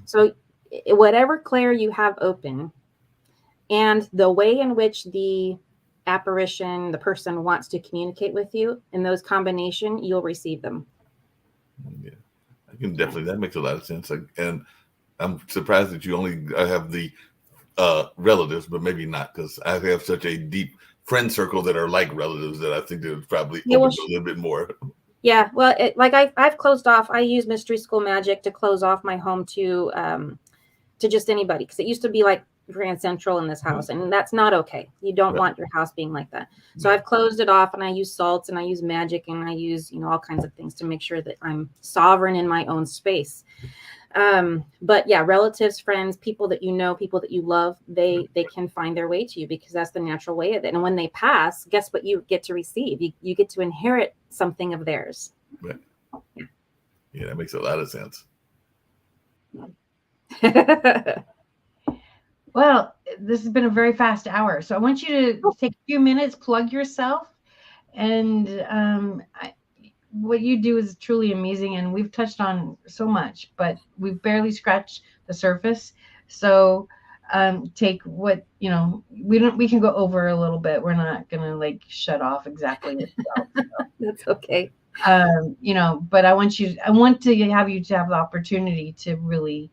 So whatever clair you have open, and the way in which the apparition, the person, wants to communicate with you, in those combination, you'll receive them. Yeah, I can definitely, that makes a lot of sense. And I'm surprised that you only have the relatives, but maybe not, because I have such a deep friend circle that are like relatives that I think there's probably a little bit more. Yeah, well, I've closed off. I use Mystery School Magic to close off my home to just anybody, because it used to be like Grand Central in this house, and that's not okay. You don't want your house being like that. So I've closed it off, and I use salts, and I use magic, and I use all kinds of things to make sure that I'm sovereign in my own space. But yeah, relatives, friends, people that people that you love, they can find their way to you, because that's the natural way of it. And when they pass, guess what you get to receive? You get to inherit something of theirs. Right. Yeah, that makes a lot of sense. Well, this has been a very fast hour, so I want you to take a few minutes, plug yourself, and what you do is truly amazing, and we've touched on so much, but we've barely scratched the surface. So take what we can go over a little bit. We're not gonna shut off exactly. That's okay. But I want to have you to have the opportunity to really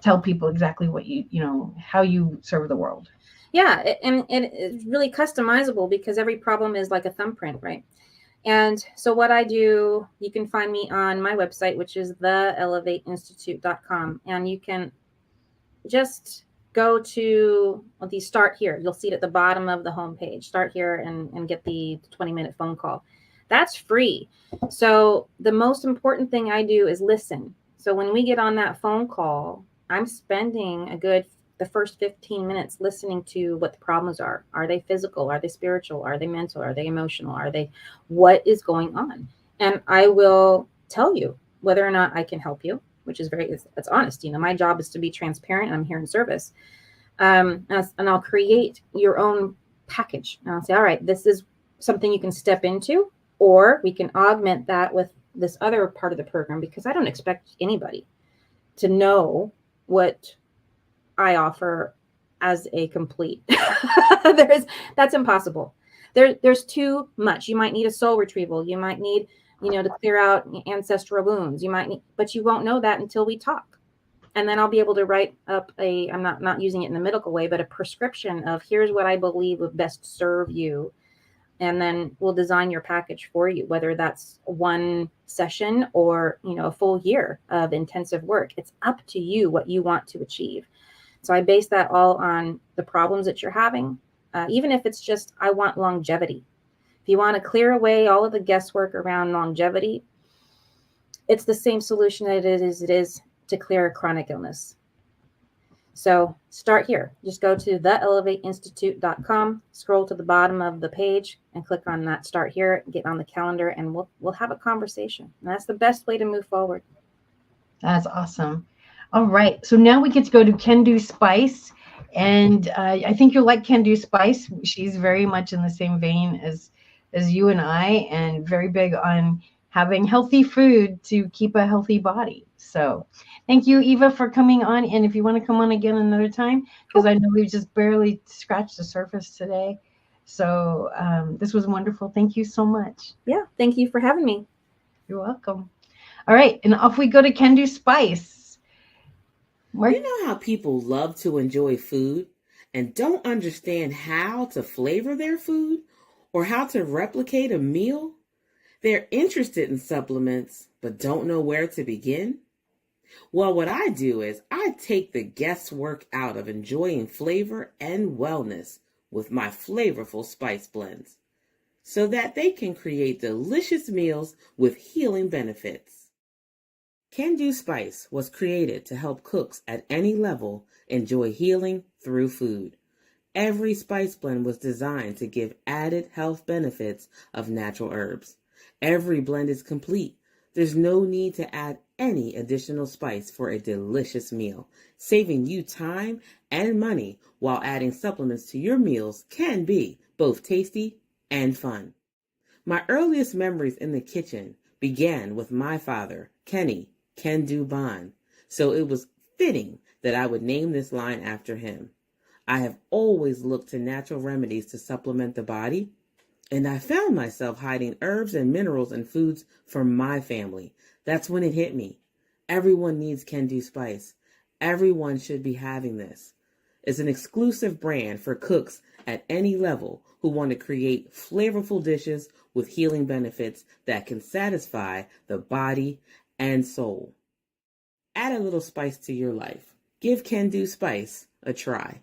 tell people exactly what how you serve the world. Yeah, and it's really customizable because every problem is like a thumbprint, right? And so what I do, you can find me on my website, which is theelevateinstitute.com. And you can just go to the start here. You'll see it at the bottom of the homepage. Start here and get the 20-minute phone call. That's free. So the most important thing I do is listen. So when we get on that phone call, I'm spending the first 15 minutes listening to what the problems are. Are they physical? Are they spiritual? Are they mental? Are they emotional? What is going on? And I will tell you whether or not I can help you, which is it's honest. My job is to be transparent, and I'm here in service. And I'll create your own package. And I'll say, all right, this is something you can step into, or we can augment that with this other part of the program, because I don't expect anybody to know what I offer as a complete. That's impossible. There's too much. You might need a soul retrieval. You might need, to clear out ancestral wounds. But you won't know that until we talk. And then I'll be able to write up I'm not using it in the medical way, but a prescription of here's what I believe would best serve you. And then we'll design your package for you, whether that's one session or, a full year of intensive work. It's up to you what you want to achieve. So I base that all on the problems that you're having. Even if it's just, I want longevity. If you want to clear away all of the guesswork around longevity, it's the same solution that it is to clear a chronic illness. So start here. Just go to theelevateinstitute.com, scroll to the bottom of the page and click on that start here, get on the calendar, and we'll have a conversation. And that's the best way to move forward. That's awesome. All right. So now we get to go to Kendu Spice. And I think you'll like Kendu Spice. She's very much in the same vein as you and I, and very big on having healthy food to keep a healthy body. So thank you, Eva, for coming on. And if you want to come on again another time, because I know we just barely scratched the surface today. So this was wonderful. Thank you so much. Yeah, thank you for having me. You're welcome. All right. And off we go to Kendu Spice. You know how people love to enjoy food and don't understand how to flavor their food or how to replicate a meal? They're interested in supplements, but don't know where to begin? Well, what I do is I take the guesswork out of enjoying flavor and wellness with my flavorful spice blends so that they can create delicious meals with healing benefits. Kendu Spice was created to help cooks at any level enjoy healing through food. Every spice blend was designed to give added health benefits of natural herbs. Every blend is complete. There's no need to add any additional spice for a delicious meal. Saving you time and money while adding supplements to your meals can be both tasty and fun. My earliest memories in the kitchen began with my father, Kenny Kendu Bond, so it was fitting that I would name this line after him. I have always looked to natural remedies to supplement the body, and I found myself hiding herbs and minerals in foods for my family. That's when it hit me. Everyone needs Kendu Spice. Everyone should be having this. It's an exclusive brand for cooks at any level who want to create flavorful dishes with healing benefits that can satisfy the body and soul. Add a little spice to your life. Give Kendu Spice a try.